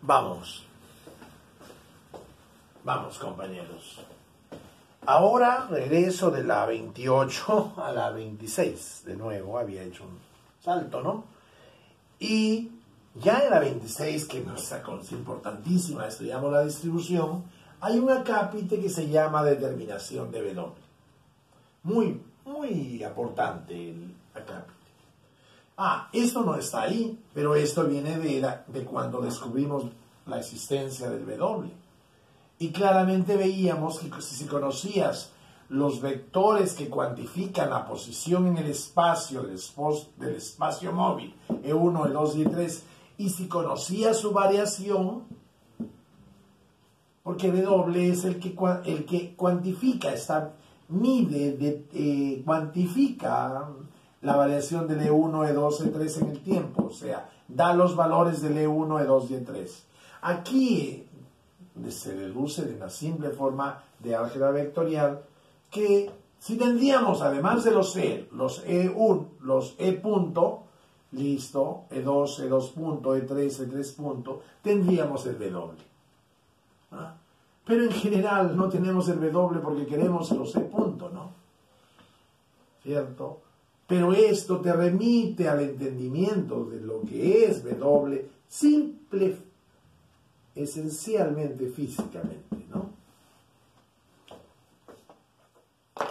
Vamos, compañeros. Ahora regreso de la 28 a la 26. De nuevo, había hecho un salto, ¿no? Y ya en la 26, que es nuestra cosa importantísima, estudiamos la distribución, hay un acápite que se llama determinación de W. Muy aportante el acápite. Esto no está ahí, pero esto viene de cuando descubrimos la existencia del W. Y claramente veíamos que si conocías los vectores que cuantifican la posición en el espacio del espacio móvil, E1, E2 y E3, y si conocías su variación, porque W es el que cuantifica, cuantifica la variación del E1, E2, E3 en el tiempo, o sea, da los valores del E1, E2 y E3. Aquí se deduce de una simple forma de álgebra vectorial que si tendríamos, además de los E1, los E punto, listo, E2, E2 punto, E3, E3 punto, tendríamos el W. Pero en general no tenemos el W porque queremos los E punto, ¿no? ¿Cierto? Pero esto te remite al entendimiento de lo que es W, esencialmente físicamente, ¿no?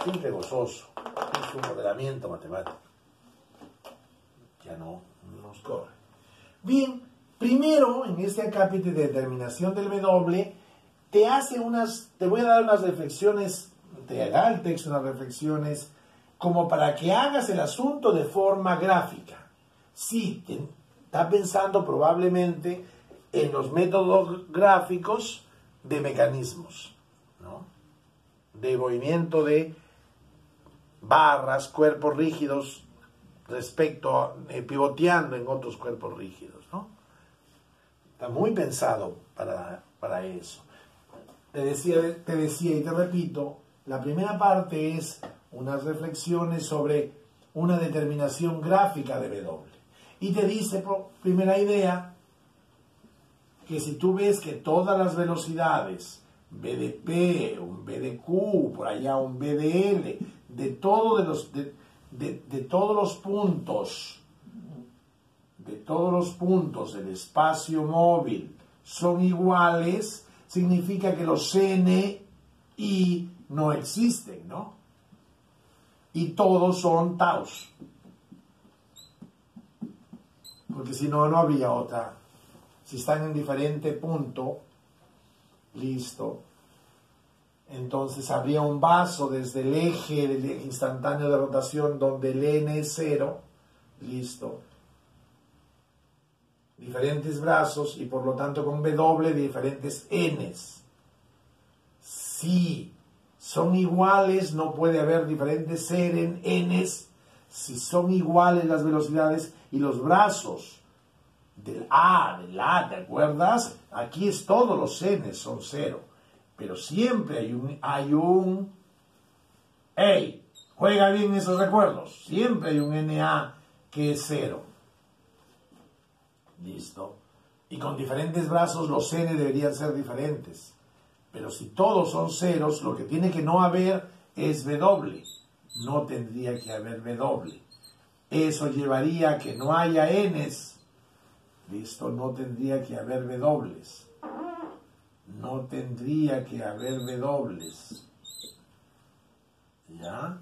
Siempre gozoso, es un modelamiento matemático. Ya no nos corre. Bien, primero en este acápite de determinación del W, te voy a dar unas reflexiones, te da el texto unas reflexiones como para que hagas el asunto de forma gráfica. Sí, está pensando probablemente en los métodos gráficos de mecanismos, ¿no? De movimiento de barras, cuerpos rígidos pivoteando en otros cuerpos rígidos, ¿no? Está muy pensado para eso. Te decía y te repito, la primera parte es unas reflexiones sobre una determinación gráfica de W. Y te dice, primera idea, que si tú ves que todas las velocidades, v de p, un v de q, por allá un v de l, de todos los puntos del espacio móvil son iguales, significa que los n y no existen, ¿no? Y todos son taus. Porque si no, no habría otra. Si están en diferente punto, listo, entonces habría un vaso desde el eje del instantáneo de rotación donde el n es 0, listo, diferentes brazos y por lo tanto con W de diferentes n's. Si son iguales, no puede haber diferentes n's. Si son iguales las velocidades y los brazos del A, ¿te acuerdas? Aquí es todos los n's son 0. Pero siempre hay un hey, juega bien esos recuerdos. Siempre hay un NA que es 0. Listo. Y con diferentes brazos los n deberían ser diferentes. Pero si todos son ceros, lo que tiene que no haber es W. No tendría que haber W. Eso llevaría a que no haya n's. Listo, no tendría que haber Ws. No tendría que haber Ws. ¿Ya?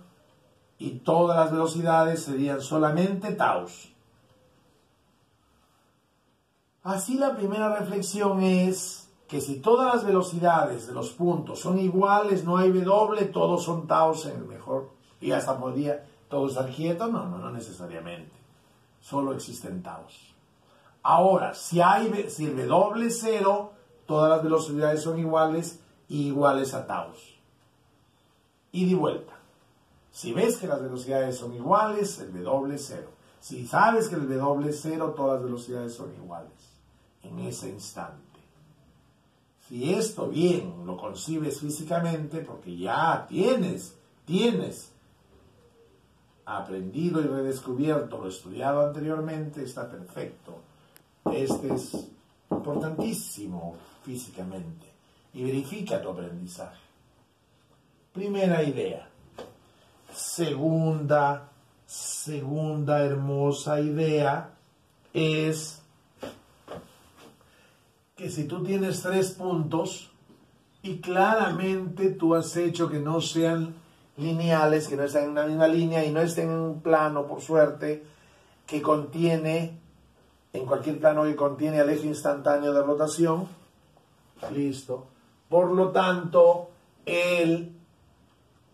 Y todas las velocidades serían solamente taus. Así la primera reflexión es que si todas las velocidades de los puntos son iguales, no hay W, todos son taus en el mejor. Y hasta podría todo estar quieto. No necesariamente. Solo existen taus. Ahora, si el W es 0, todas las velocidades son iguales y iguales a taus. Y de vuelta. Si ves que las velocidades son iguales, el W es 0. Si sabes que el W es 0, todas las velocidades son iguales en ese instante. Si esto bien lo concibes físicamente, porque ya tienes aprendido y redescubierto lo estudiado anteriormente, está perfecto. Este es Importantísimo físicamente. Y verifica tu aprendizaje. Primera idea. Segunda hermosa idea es que si tú tienes 3 puntos y claramente tú has hecho que no sean lineales, que no estén en una misma línea y no estén en un plano, por suerte, que contiene, en cualquier plano que contiene el eje instantáneo de rotación, listo. Por lo tanto, el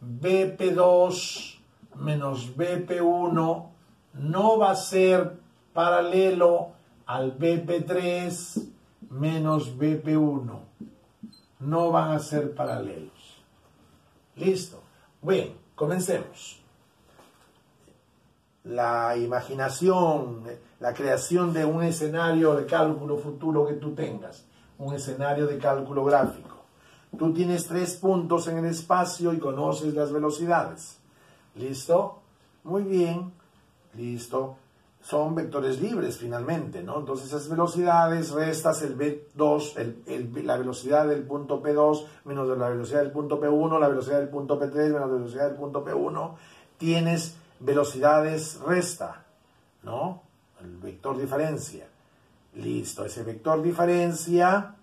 BP2 menos BP1 no va a ser paralelo al BP3 menos BP1. No van a ser paralelos. Listo. Bien, comencemos. La imaginación, la creación de un escenario de cálculo futuro que tú tengas, un escenario de cálculo gráfico. Tú tienes 3 puntos en el espacio y conoces las velocidades. ¿Listo? Muy bien. Listo. Son vectores libres finalmente, ¿no? Entonces esas velocidades restas el V2, la velocidad del punto P2 menos la velocidad del punto P1, la velocidad del punto P3 menos la velocidad del punto P1. Tienes velocidades resta, ¿no? El vector diferencia. Listo. Ese vector diferencia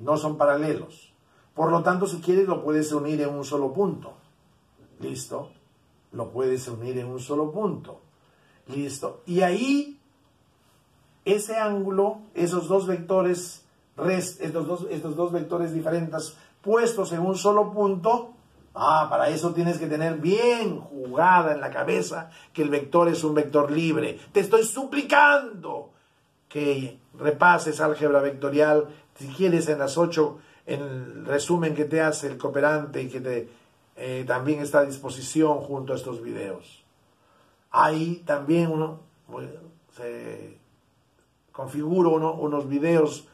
no son paralelos. Por lo tanto, si quieres, lo puedes unir en un solo punto. ¿Listo? Lo puedes unir en un solo punto. ¿Listo? Y ahí, ese ángulo, esos dos vectores, estos dos vectores diferentes puestos en un solo punto, para eso tienes que tener bien jugada en la cabeza que el vector es un vector libre. Te estoy suplicando que repases álgebra vectorial, si quieres, en las 8, en el resumen que te hace el cooperante y que también está a disposición junto a estos videos. Ahí también se configuro unos videos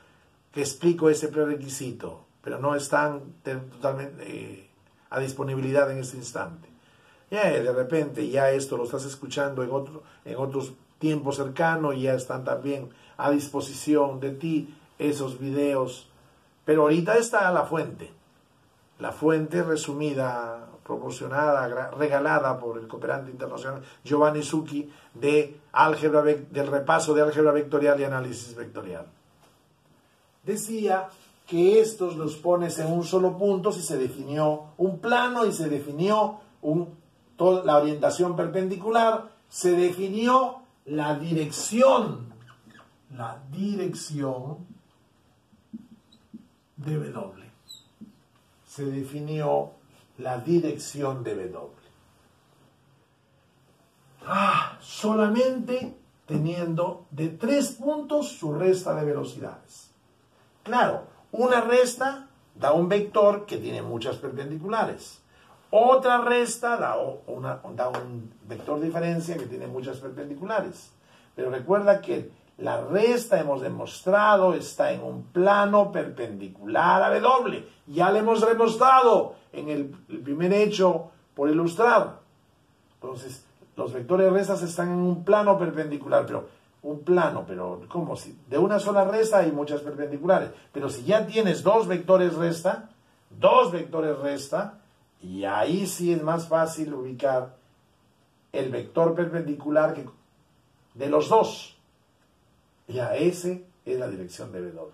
que explico ese prerequisito, pero no están totalmente a disponibilidad en este instante. Ya de repente ya esto lo estás escuchando en otros tiempos cercanos y ya están también a disposición de ti esos videos. Pero ahorita está la fuente resumida, proporcionada, regalada por el cooperante internacional Giovanni Zucchi del repaso de álgebra vectorial y análisis vectorial. Decía que estos los pones en un solo punto si se definió un plano y se definió la orientación perpendicular, se definió la dirección de W. Se definió la dirección de W. Solamente teniendo de 3 puntos su resta de velocidades. Claro, una resta da un vector que tiene muchas perpendiculares. Otra resta da un vector diferencia que tiene muchas perpendiculares. Pero recuerda que la resta, hemos demostrado, está en un plano perpendicular a W. Ya lo hemos demostrado en el primer hecho por ilustrado. Entonces, los vectores restas están en un plano perpendicular, pero ¿cómo? Si de una sola resta hay muchas perpendiculares. Pero si ya tienes dos vectores resta, y ahí sí es más fácil ubicar el vector perpendicular de los dos. Ya ese es la dirección de W.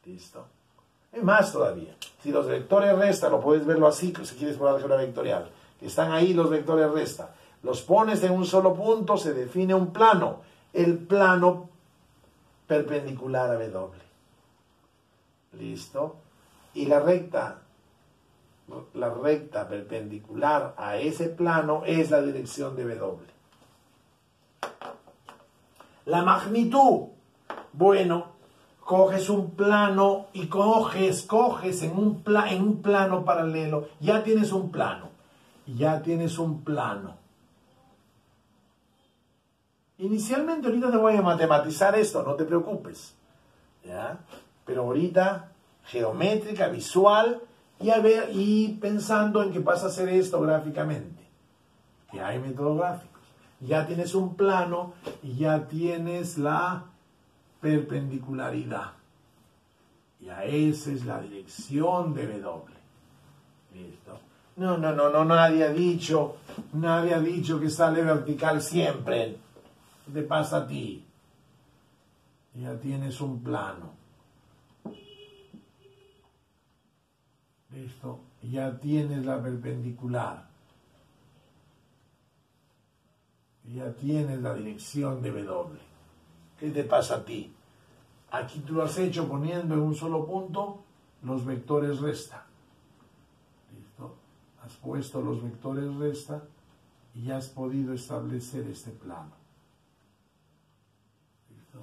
¿Listo? Y más todavía. Si los vectores resta, lo puedes verlo así, si quieres por álgebra vectorial. Están ahí los vectores resta. Los pones en un solo punto, se define un plano. El plano perpendicular a W. ¿Listo? Y la recta perpendicular a ese plano es la dirección de W. La magnitud. Bueno, coges un plano y coges en un plano paralelo. Ya tienes un plano. Inicialmente, ahorita te voy a matematizar esto, no te preocupes. ¿Ya? Pero ahorita, geométrica, visual, y pensando en que vas a hacer esto gráficamente. Que hay métodos gráficos. Ya tienes un plano y ya tienes la perpendicularidad. Ya esa es la dirección de W. Listo. No, nadie ha dicho que sale vertical siempre. ¿Qué te pasa a ti? Ya tienes un plano. Listo. Ya tienes la perpendicular. Ya tienes la dirección de W. ¿Qué te pasa a ti? Aquí tú lo has hecho poniendo en un solo punto los vectores resta. ¿Listo? Has puesto los vectores resta y ya has podido establecer este plano. ¿Listo?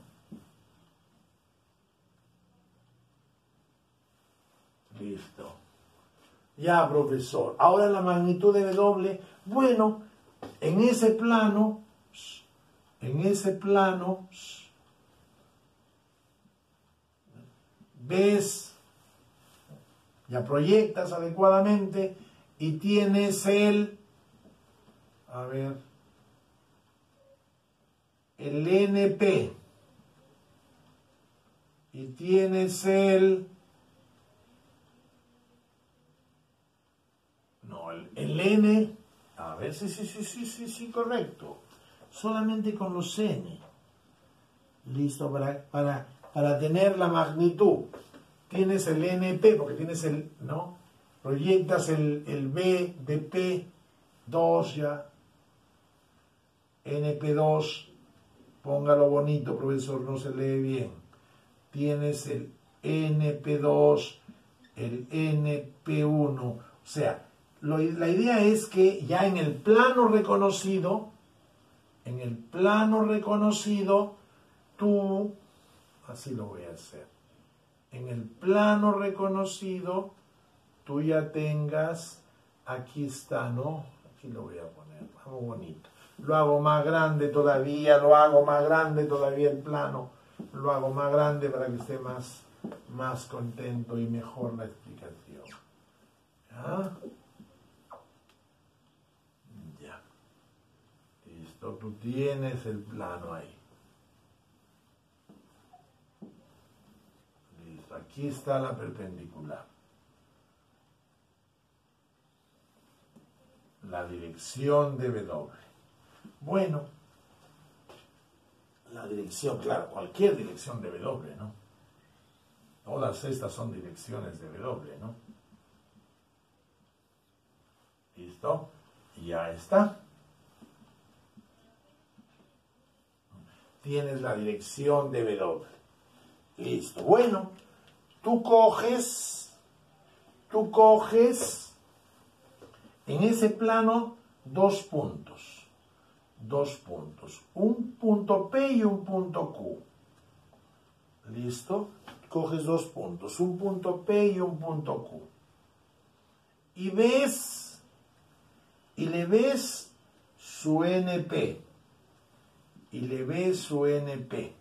Listo. Ya, profesor. Ahora la magnitud de W. Bueno, en ese plano, ves, ya proyectas adecuadamente y tienes el NP y tienes el N, sí, correcto, solamente con los N, listo, para tener la magnitud, tienes el NP, porque tienes proyectas el B de P2 ya, NP2, póngalo bonito, profesor, no se lee bien, tienes el NP2, el NP1, o sea, la idea es que ya en el plano reconocido, tú, así lo voy a hacer, en el plano reconocido, tú ya tengas, aquí está, ¿no? Aquí lo voy a poner, vamos bonito. Lo hago más grande todavía el plano, lo hago más grande para que esté más contento y mejor la explicación. ¿Ya? Ya. Listo, tú tienes el plano ahí. Listo, aquí está la perpendicular. La dirección de W. Bueno, la dirección, claro, cualquier dirección de W, ¿no? Todas estas son direcciones de W, ¿no? ¿Listo? Ya está. Tienes la dirección de W. Listo. Bueno, tú coges en ese plano dos puntos, un punto P y un punto Q. ¿Listo? Coges dos puntos, un punto P y un punto Q. Y le ves su NP. Y le ves su NP.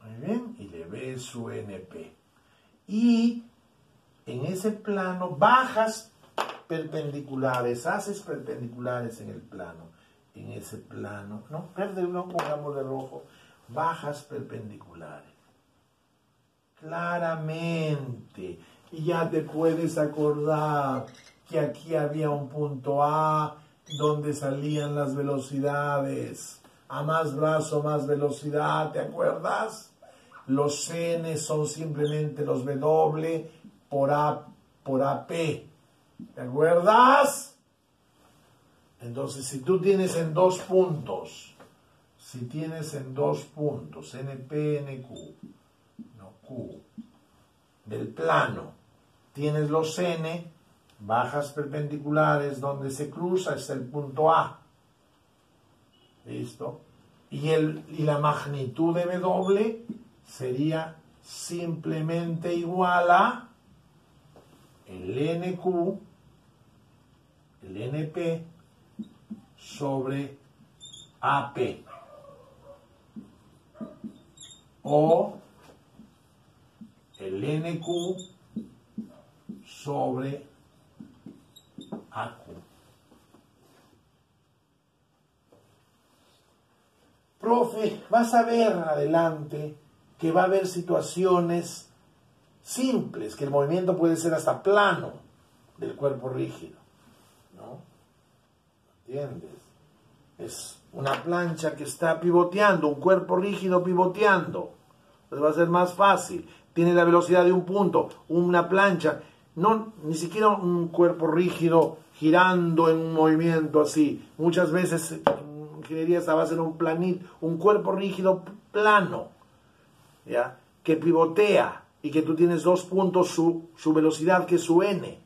Muy bien, y le ves su NP. Y en ese plano bajas perpendiculares, haces perpendiculares en el plano, en ese plano, no, verde no, pongamos de rojo, bajas perpendiculares, claramente, y ya te puedes acordar que aquí había un punto A donde salían las velocidades, a más brazo, más velocidad, ¿te acuerdas? Los N son simplemente los W por AP. ¿Te acuerdas? Entonces, si tú tienes en dos puntos, NP, NQ, no Q, del plano, tienes los N, bajas perpendiculares, donde se cruza es el punto A. ¿Listo? Y la magnitud de W sería simplemente igual a el NQ, el NP, sobre AP. O el NQ sobre AQ. Profe, vas a ver adelante que va a haber situaciones simples, que el movimiento puede ser hasta plano del cuerpo rígido, ¿no? ¿Entiendes? Es una plancha que está pivoteando, un cuerpo rígido pivoteando. Entonces va a ser más fácil. Tiene la velocidad de un punto, una plancha, no, ni siquiera un cuerpo rígido girando en un movimiento así. Muchas veces en ingeniería esta va a ser un cuerpo rígido plano, ¿ya? Que pivotea y que tú tienes dos puntos, su velocidad que es su n,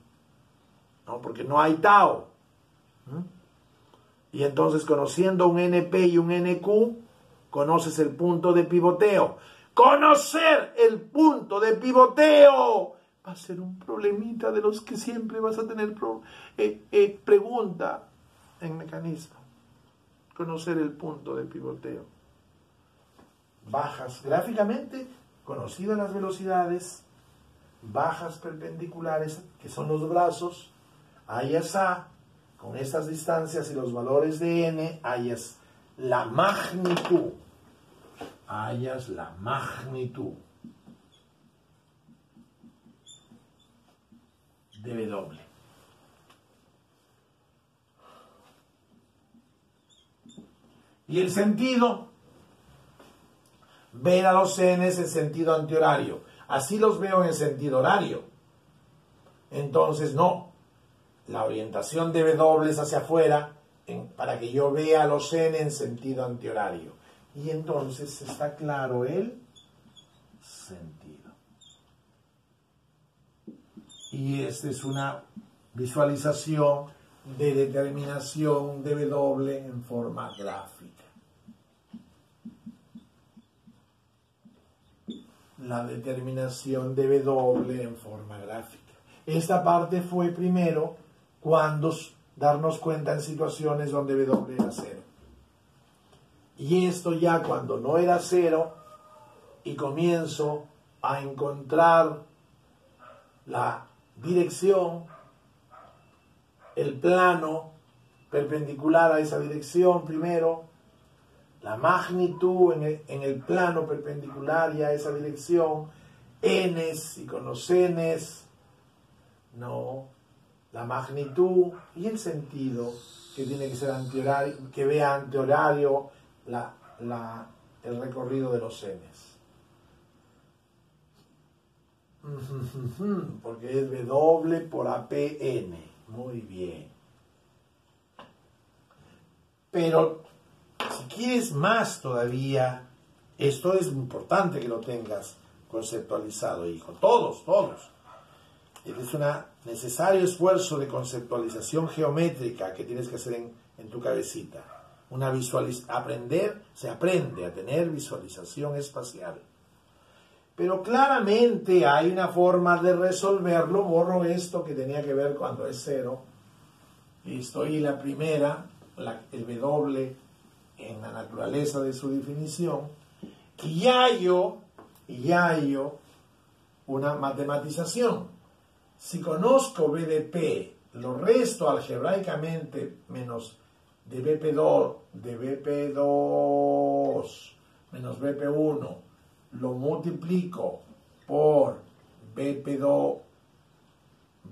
¿no? Porque no hay tau. Y entonces, conociendo un NP y un NQ, conoces el punto de pivoteo. ¡Conocer el punto de pivoteo! Va a ser un problemita de los que siempre vas a tener pregunta en mecanismo. Conocer el punto de pivoteo. Bajas gráficamente, conocidas las velocidades, bajas perpendiculares, que son los brazos, hallas A, con estas distancias y los valores de n, hallas la magnitud. Hallas la magnitud de W. Y el sentido, ver a los n's en sentido antihorario. Así los veo en el sentido horario. Entonces, no. La orientación de W es hacia afuera para que yo vea a los n en sentido antihorario. Y entonces está claro el sentido. Y esta es una visualización de determinación de W en forma gráfica. La determinación de W en forma gráfica. Esta parte fue primero cuando darnos cuenta en situaciones donde W era 0. Y esto ya cuando no era 0 y comienzo a encontrar la dirección, el plano perpendicular a esa dirección primero, la magnitud en el plano perpendicular y a esa dirección, n's y con los n's, no, la magnitud y el sentido que tiene que ser antihorario, que vea antihorario el recorrido de los n's. Porque es W por APN. Muy bien. Pero si quieres más todavía, esto es importante que lo tengas conceptualizado, hijo. Todos. Es un necesario esfuerzo de conceptualización geométrica que tienes que hacer en tu cabecita. Se aprende a tener visualización espacial. Pero claramente hay una forma de resolverlo. Borro esto que tenía que ver cuando es 0. Y estoy la primera, el W en la naturaleza de su definición. Y ya hallo una matematización. Si conozco B de P, lo resto algebraicamente menos de BP2 menos BP1, lo multiplico por BP2,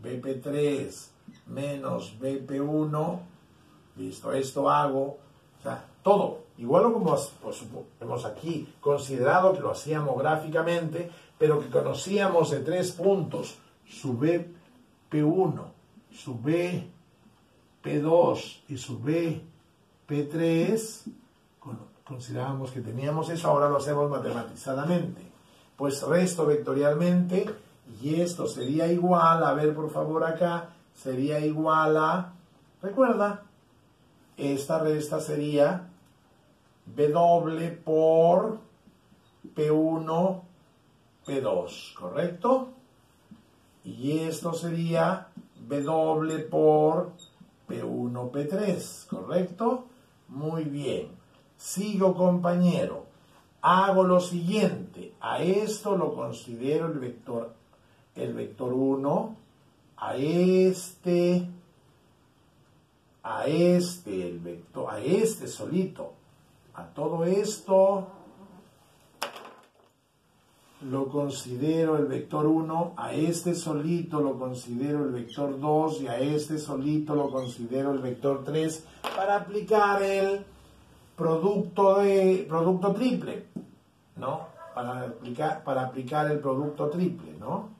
BP3 menos BP1, listo, esto hago, o sea, todo, igual como hemos aquí considerado que lo hacíamos gráficamente, pero que conocíamos de 3 puntos, su BP1, su BP2 y su BP3, considerábamos que teníamos eso, ahora lo hacemos matematizadamente. Pues resto vectorialmente y esto sería igual, a ver por favor acá, sería igual a, recuerda, esta resta sería W por P1, P2, ¿correcto? Y esto sería W por P1, P3, ¿correcto? Muy bien. Sigo, compañero. Hago lo siguiente. A esto lo considero el vector 1. A este solito. A todo esto lo considero el vector 1, a este solito lo considero el vector 2 y a este solito lo considero el vector 3 para aplicar el producto triple, ¿no? Para aplicar el producto triple, ¿no?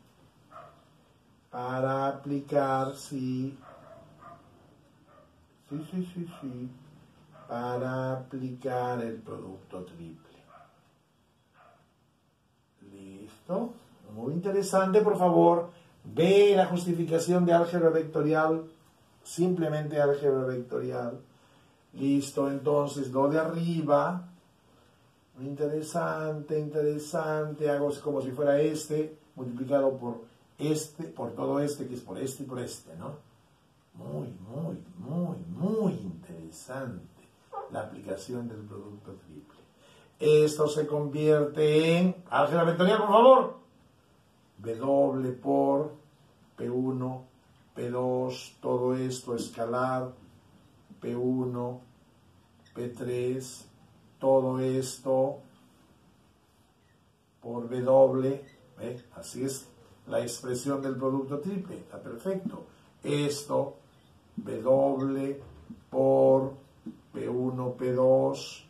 Para aplicar, sí. Para aplicar el producto triple. Listo. Muy interesante, por favor. Ve la justificación de álgebra vectorial. Simplemente álgebra vectorial. Listo, entonces lo de arriba. Interesante. Hago como si fuera este, multiplicado por este, por todo este, que es por este y por este, ¿no? Muy interesante la aplicación del producto triple. Esto se convierte en álgebra vectorial, por favor. W por P1, P2, todo esto escalar, P1, P3, todo esto por W. Así es la expresión del producto triple. Está perfecto. Esto, W por P1, P2,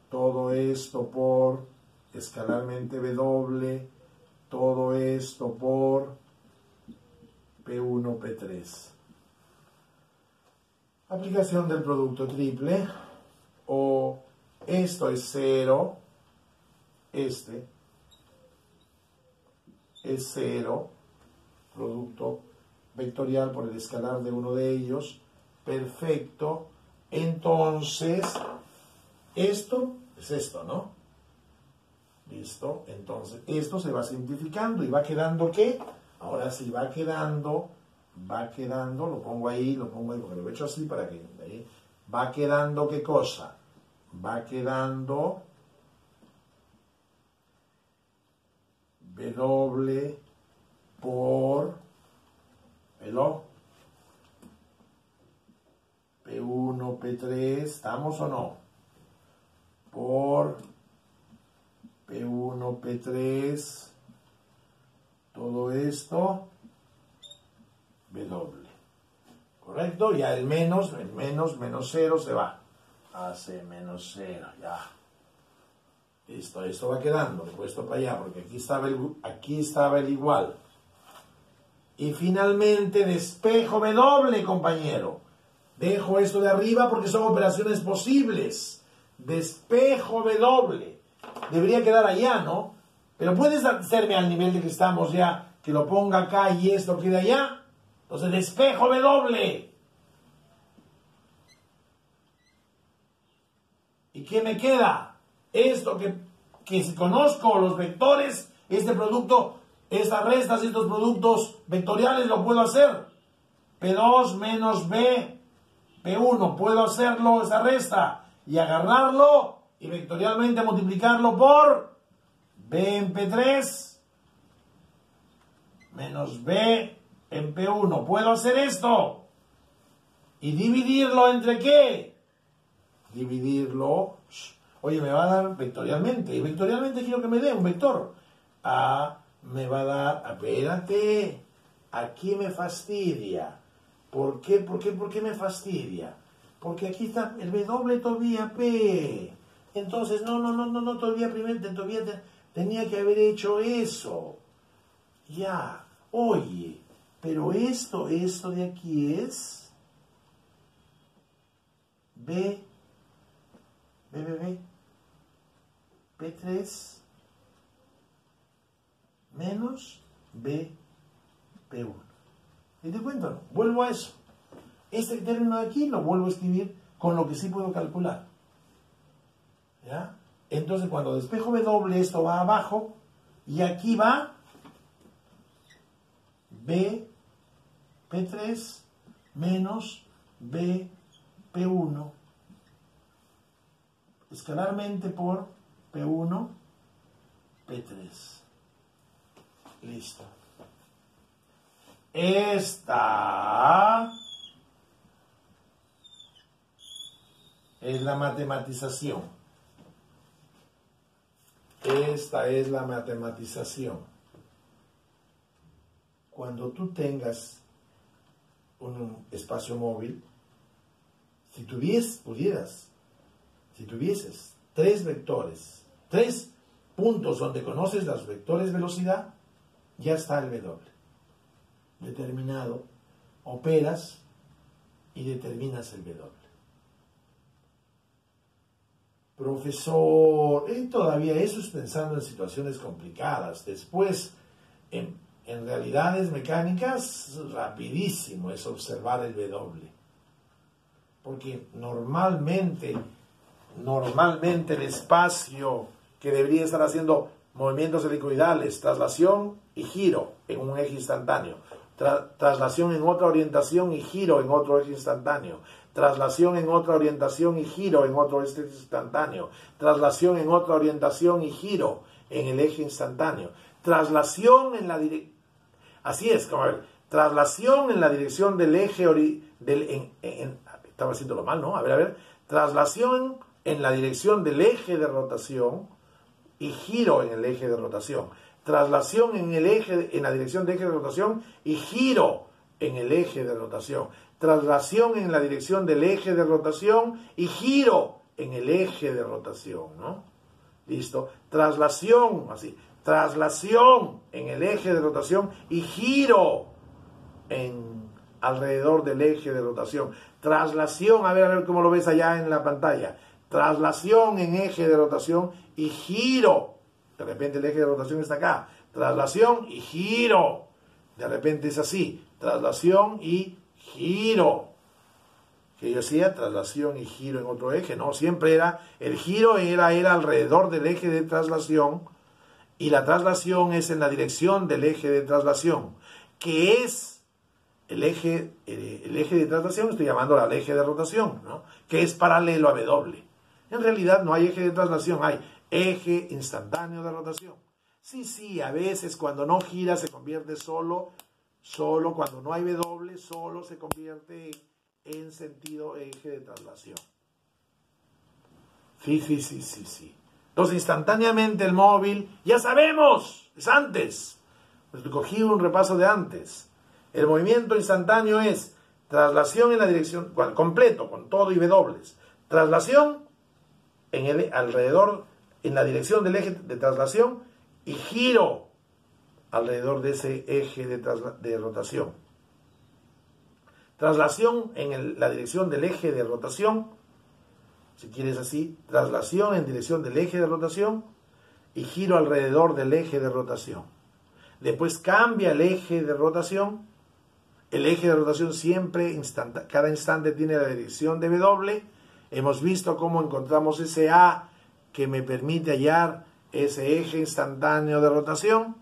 todo esto por escalarmente W, todo esto por P1, P3. Aplicación del producto triple, o esto es 0, este es 0, producto vectorial por el escalar de uno de ellos, perfecto. Entonces, esto es esto, ¿no? Listo, entonces esto se va simplificando y va quedando ¿qué? Ahora sí va quedando, lo pongo ahí porque lo he hecho así para que, va quedando ¿qué cosa? Va quedando W por P1, P3, ¿estamos o no? Por P1, P3, todo esto, W. ¿Correcto? Ya el menos 0 se va. Hace menos 0, ya. Listo, esto va quedando, le he puesto para allá, porque aquí estaba el igual. Y finalmente despejo W, compañero. Dejo esto de arriba porque son operaciones posibles. Despejo W. Debería quedar allá, ¿no? Pero puedes hacerme al nivel de que estamos ya, que lo ponga acá y esto quede allá. Entonces despejo W. ¿Y qué me queda? Esto que si conozco los vectores, este producto, estas restas, estos productos vectoriales lo puedo hacer. P2 menos B, P1, puedo hacerlo, esa resta, y agarrarlo y vectorialmente multiplicarlo por B en P3 menos B en P1. Puedo hacer esto y dividirlo entre ¿qué? Dividirlo. Oye, me va a dar vectorialmente. Y vectorialmente quiero que me dé un vector. Me va a dar, espérate, aquí me fastidia. ¿Por qué me fastidia? Porque aquí está el W todavía P. Entonces, no, todavía tenía que haber hecho eso. Ya, oye, pero esto de aquí es B, P3 menos B, P1. ¿Y te cuento? No? Vuelvo a eso. Este término de aquí lo vuelvo a escribir con lo que sí puedo calcular. ¿Ya? Entonces, cuando despejo W, esto va abajo y aquí va B, P3 menos B, P1 escalarmente por P1, P3. Listo. Esta es la matematización. Esta es la matematización. Cuando tú tengas un espacio móvil, si tuvieses tres vectores, tres puntos donde conoces los vectores velocidad, ya está el W. Determinado, operas y determinas el W. Profesor, todavía eso es pensando en situaciones complicadas. Después, en realidades mecánicas, rapidísimo es observar el W. Porque normalmente el espacio que debería estar haciendo movimientos helicoidales, traslación y giro en un eje instantáneo, traslación en otra orientación y giro en otro eje instantáneo, traslación en otra orientación y giro en otro eje instantáneo, traslación en otra orientación y giro en el eje instantáneo, traslación en la dirección, así es, como ver, traslación en la dirección del eje, estaba haciéndolo mal, ¿no? A ver, traslación en la dirección del eje de rotación y giro en el eje de rotación, traslación en la dirección del eje de rotación y giro en el eje de rotación, traslación en la dirección del eje de rotación y giro en el eje de rotación, ¿no? Listo, traslación, así, traslación en el eje de rotación y giro alrededor del eje de rotación, traslación, a ver cómo lo ves allá en la pantalla, traslación en eje de rotación y giro, de repente el eje de rotación está acá, traslación y giro, de repente es así, traslación y giro, que yo decía traslación y giro en otro eje, no, siempre era, el giro era alrededor del eje de traslación y la traslación es en la dirección del eje de traslación, que es el eje de traslación, estoy llamando al eje de rotación, ¿no? Que es paralelo a W. En realidad no hay eje de traslación, hay eje instantáneo de rotación. Sí, a veces cuando no gira se convierte solo cuando no hay W, solo se convierte en sentido eje de traslación. Sí. Entonces instantáneamente el móvil, ya sabemos, es antes. Pues cogí un repaso de antes. El movimiento instantáneo es traslación en la dirección, completo, con todo y W. Traslación alrededor, en la dirección del eje de traslación y giro alrededor de ese eje de rotación. Traslación en la dirección del eje de rotación, si quieres así, traslación en dirección del eje de rotación y giro alrededor del eje de rotación. Después cambia el eje de rotación. El eje de rotación siempre, cada instante tiene la dirección de W. Hemos visto cómo encontramos ese A que me permite hallar ese eje instantáneo de rotación,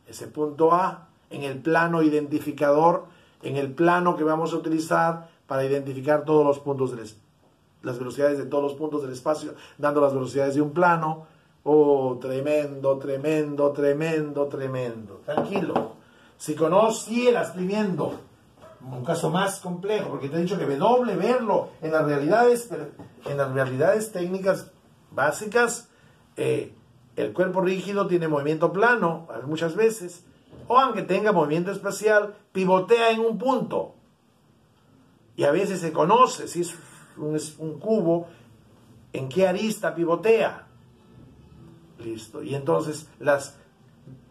ese punto A, en el plano identificador, en el plano que vamos a utilizar para identificar todos los puntos las velocidades de todos los puntos del espacio, dando las velocidades de un plano. Oh, tremendo. Tranquilo. Si conocieras, estoy viendo un caso más complejo, porque te he dicho que W, verlo en las realidades técnicas básicas, el cuerpo rígido tiene movimiento plano muchas veces, o aunque tenga movimiento espacial, pivotea en un punto. Y a veces se conoce, si es un cubo, en qué arista pivotea. Listo. Y entonces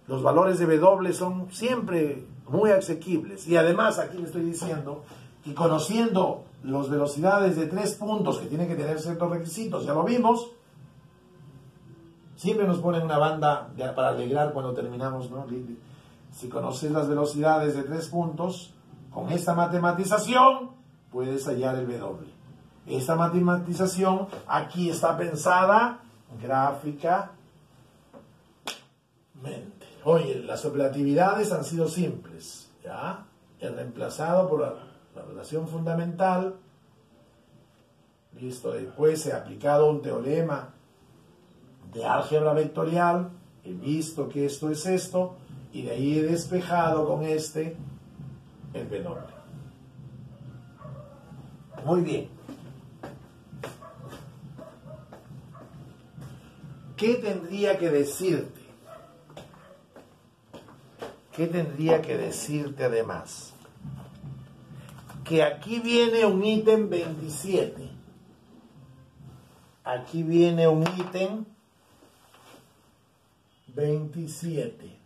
los valores de W son siempre muy asequibles. Y además aquí le estoy diciendo que conociendo las velocidades de tres puntos que tienen que tener ciertos requisitos, ya lo vimos, siempre nos ponen una banda para alegrar cuando terminamos, ¿no? Si conoces las velocidades de tres puntos, con esta matematización puedes hallar el W. Esta matematización aquí está pensada gráficamente. Oye, las operatividades han sido simples, ¿ya? He reemplazado por la relación fundamental. Listo, después he aplicado un teorema de álgebra vectorial, he visto que esto es esto, y de ahí he despejado con el W. Muy bien. ¿qué tendría que decirte? ¿Qué tendría que decirte además? Que aquí viene un ítem 27. Aquí viene un ítem 27,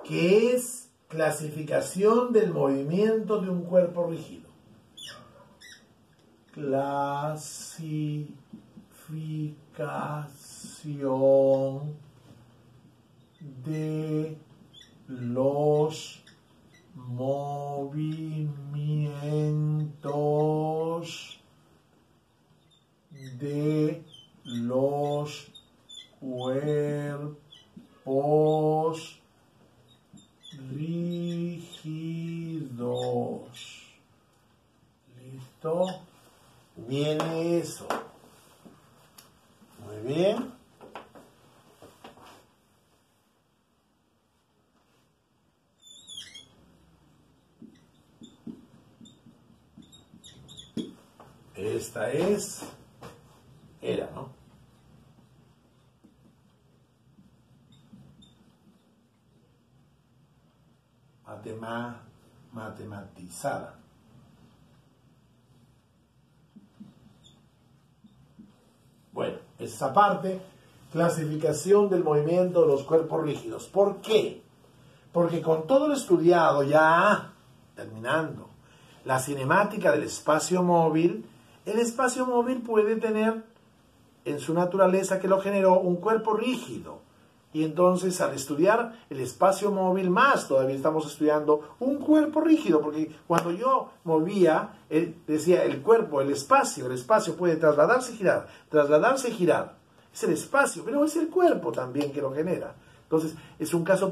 que es clasificación del movimiento de un cuerpo rígido. Clasificación de los movimientos de los cuerpos rígidos. ¿Listo? Viene eso. Muy bien. Esta era, ¿no? Matematizada. Bueno, esa parte, clasificación del movimiento de los cuerpos rígidos. ¿Por qué? Porque con todo lo estudiado, ya terminando, la cinemática del espacio móvil, el espacio móvil puede tener en su naturaleza que lo generó un cuerpo rígido. Y entonces al estudiar el espacio móvil más, todavía estamos estudiando un cuerpo rígido, porque cuando yo movía, decía el cuerpo, el espacio puede trasladarse y girar. Es el espacio, pero es el cuerpo también que lo genera. Entonces es un caso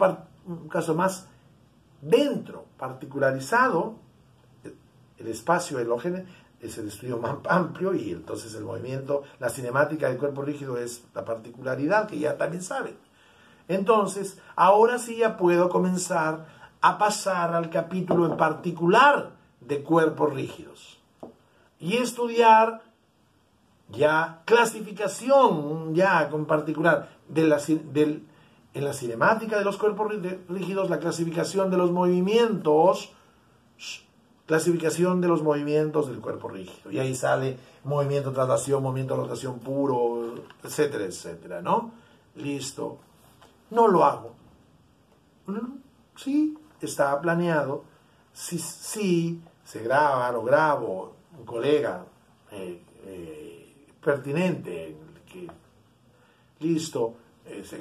más dentro, particularizado. El espacio es el estudio más amplio y entonces el movimiento, la cinemática del cuerpo rígido es la particularidad que ya también saben. Entonces, ahora sí ya puedo comenzar a pasar al capítulo en particular de cuerpos rígidos y estudiar ya clasificación, ya con particular, en la cinemática de los cuerpos rígidos, la clasificación de los movimientos del cuerpo rígido. Y ahí sale movimiento, traslación, movimiento, rotación puro, etcétera, etcétera, ¿no? Listo. No lo hago. Sí, está planeado. Sí, se graba, lo grabo, un colega pertinente. Listo.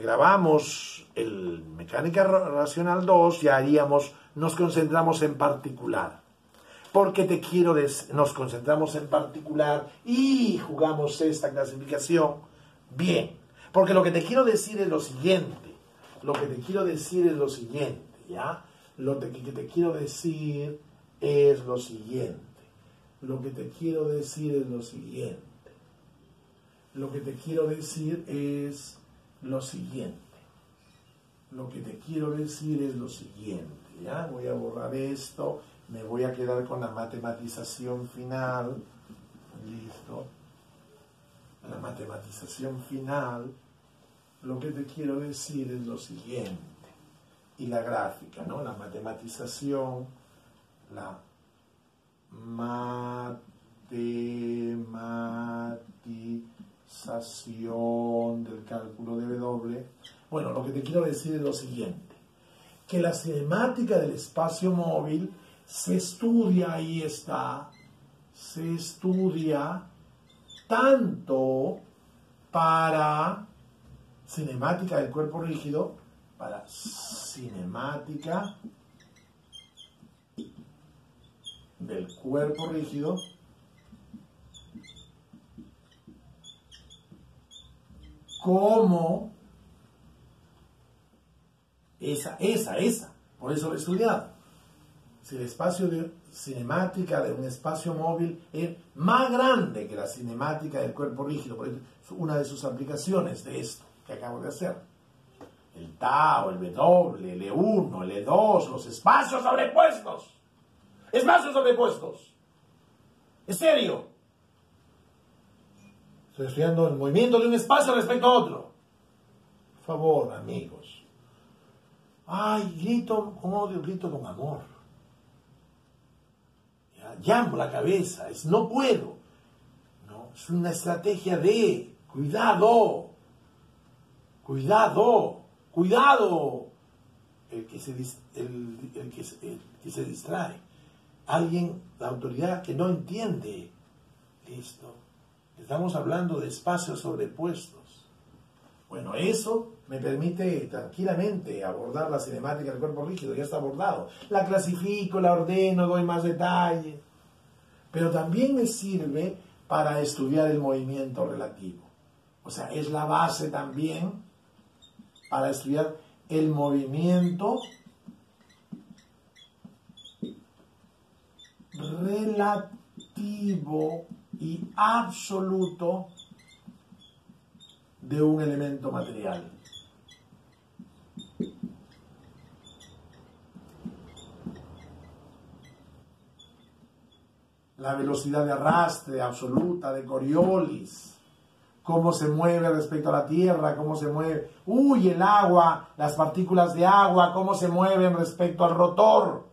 Grabamos el Mecánica Racional 2, ya nos concentramos en particular. Porque nos concentramos en particular y jugamos esta clasificación bien. Porque lo que te quiero decir es lo siguiente. ¿ya? Lo que te quiero decir es lo siguiente. Lo que te quiero decir es lo siguiente. Lo que te quiero decir es lo siguiente. Lo que te quiero decir es lo siguiente. Lo que te quiero decir es lo siguiente. ¿Ya? Voy a borrar esto. Me voy a quedar con la matematización final. Listo. La matematización final. Lo que te quiero decir es lo siguiente. Y la gráfica, ¿no? La matematización. La matematización del cálculo de W. Bueno, lo que te quiero decir es lo siguiente. Que la cinemática del espacio móvil se estudia, ahí está, se estudia tanto para cinemática del cuerpo rígido, para cinemática del cuerpo rígido, como esa, por eso lo he estudiado. Si el espacio de cinemática de un espacio móvil es más grande que la cinemática del cuerpo rígido, por eso es una de sus aplicaciones de esto que acabo de hacer. El tau, el W, el E1, el E2, los espacios sobrepuestos. Espacios sobrepuestos. ¿Es serio? Estoy estudiando el movimiento de un espacio respecto a otro. favor, amigos. Ay, grito con odio, grito con amor. Llamo la cabeza, es no puedo. No, es una estrategia de cuidado, cuidado, cuidado. El que se distrae. Alguien, la autoridad que no entiende. Listo. Estamos hablando de espacios sobrepuestos. Bueno, eso me permite tranquilamente abordar la cinemática del cuerpo rígido, ya está abordado. La clasifico, la ordeno, doy más detalle. Pero también me sirve para estudiar el movimiento relativo. O sea, es la base también para estudiar el movimiento relativo y absoluto de un elemento material. La velocidad de arrastre absoluta de Coriolis, cómo se mueve respecto a la Tierra, cómo se mueve, el agua, las partículas de agua, cómo se mueven respecto al rotor,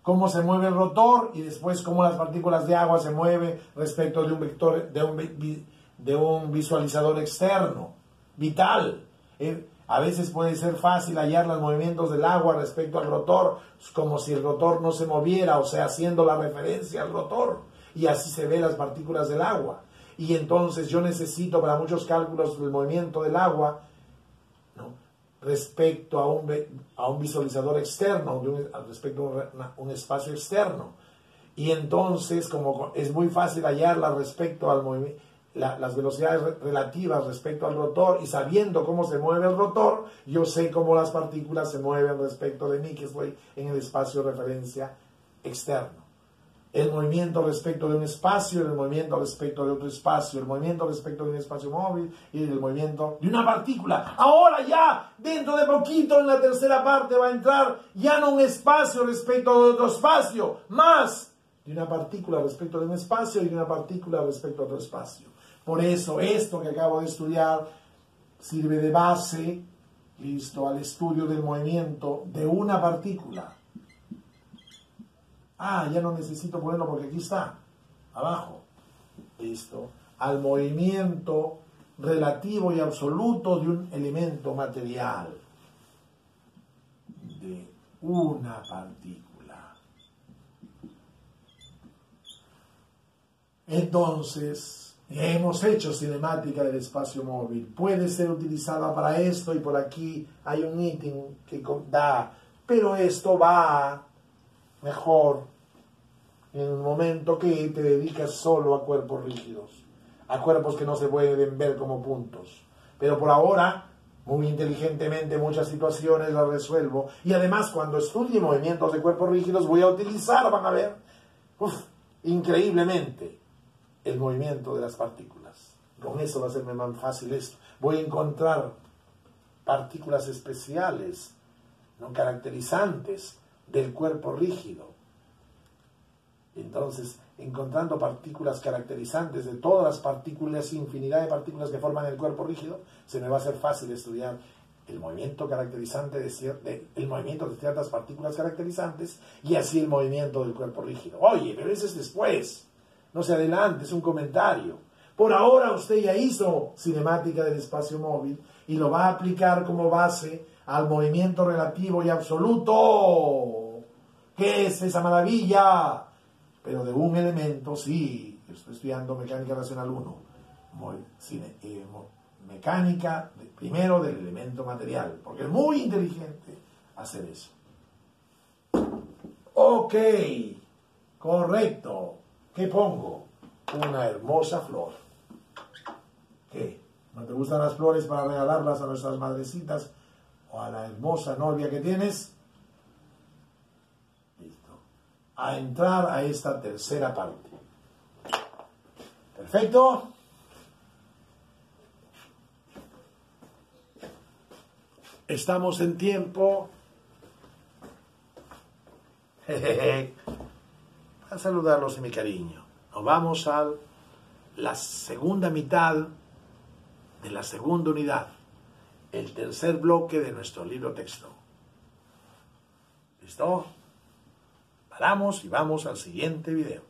cómo se mueve el rotor y después cómo las partículas de agua se mueven respecto de un vector, de un visualizador externo, vital. A veces puede ser fácil hallar los movimientos del agua respecto al rotor, como si el rotor no se moviera, o sea, haciendo la referencia al rotor, y así se ven las partículas del agua. Y entonces yo necesito para muchos cálculos del movimiento del agua, ¿no?, respecto a un visualizador externo, respecto a un espacio externo. Y entonces, como es muy fácil hallarla respecto al movimiento, las velocidades relativas respecto al rotor, y sabiendo cómo se mueve el rotor, yo sé cómo las partículas se mueven respecto de mí, que estoy en el espacio de referencia externo. El movimiento respecto de un espacio, el movimiento respecto de otro espacio, el movimiento respecto de un espacio móvil y el movimiento de una partícula. Ahora ya, dentro de poquito, en la tercera parte va a entrar ya no un espacio respecto de otro espacio, más de una partícula respecto de un espacio y de una partícula respecto a otro espacio. Por eso, esto que acabo de estudiar sirve de base, listo, al estudio del movimiento de una partícula. Ya no necesito ponerlo porque aquí está, abajo. Listo. Al movimiento relativo y absoluto de un elemento material. De una partícula. Entonces, hemos hecho cinemática del espacio móvil. Puede ser utilizada para esto y por aquí hay un ítem que da. Pero esto va mejor en un momento que te dedicas solo a cuerpos rígidos, a cuerpos que no se pueden ver como puntos. Pero por ahora, muy inteligentemente, muchas situaciones las resuelvo. Y además, cuando estudie movimientos de cuerpos rígidos, voy a utilizar, van a ver, increíblemente, el movimiento de las partículas. Con eso va a serme más fácil esto. Voy a encontrar partículas especiales, no caracterizantes del cuerpo rígido. Entonces, encontrando partículas caracterizantes de todas las partículas, infinidad de partículas que forman el cuerpo rígido, se me va a hacer fácil estudiar el movimiento caracterizante el movimiento de ciertas partículas caracterizantes y así el movimiento del cuerpo rígido. Oye, pero ese es después. No se adelante, es un comentario. Por ahora usted ya hizo cinemática del espacio móvil y lo va a aplicar como base al movimiento relativo y absoluto. ¿Qué es esa maravilla? Pero de un elemento, sí, estoy estudiando mecánica racional 1. Mecánica, primero del elemento material, porque es muy inteligente hacer eso. Ok, correcto. ¿Qué pongo? Una hermosa flor. ¿Qué? ¿No te gustan las flores para regalarlas a nuestras madrecitas o a la hermosa novia que tienes? A entrar a esta tercera parte. Perfecto. Estamos en tiempo. Para saludarlos y mi cariño. Nos vamos a la segunda mitad de la segunda unidad. el tercer bloque de nuestro libro texto. ¿Listo? Paramos y vamos al siguiente video.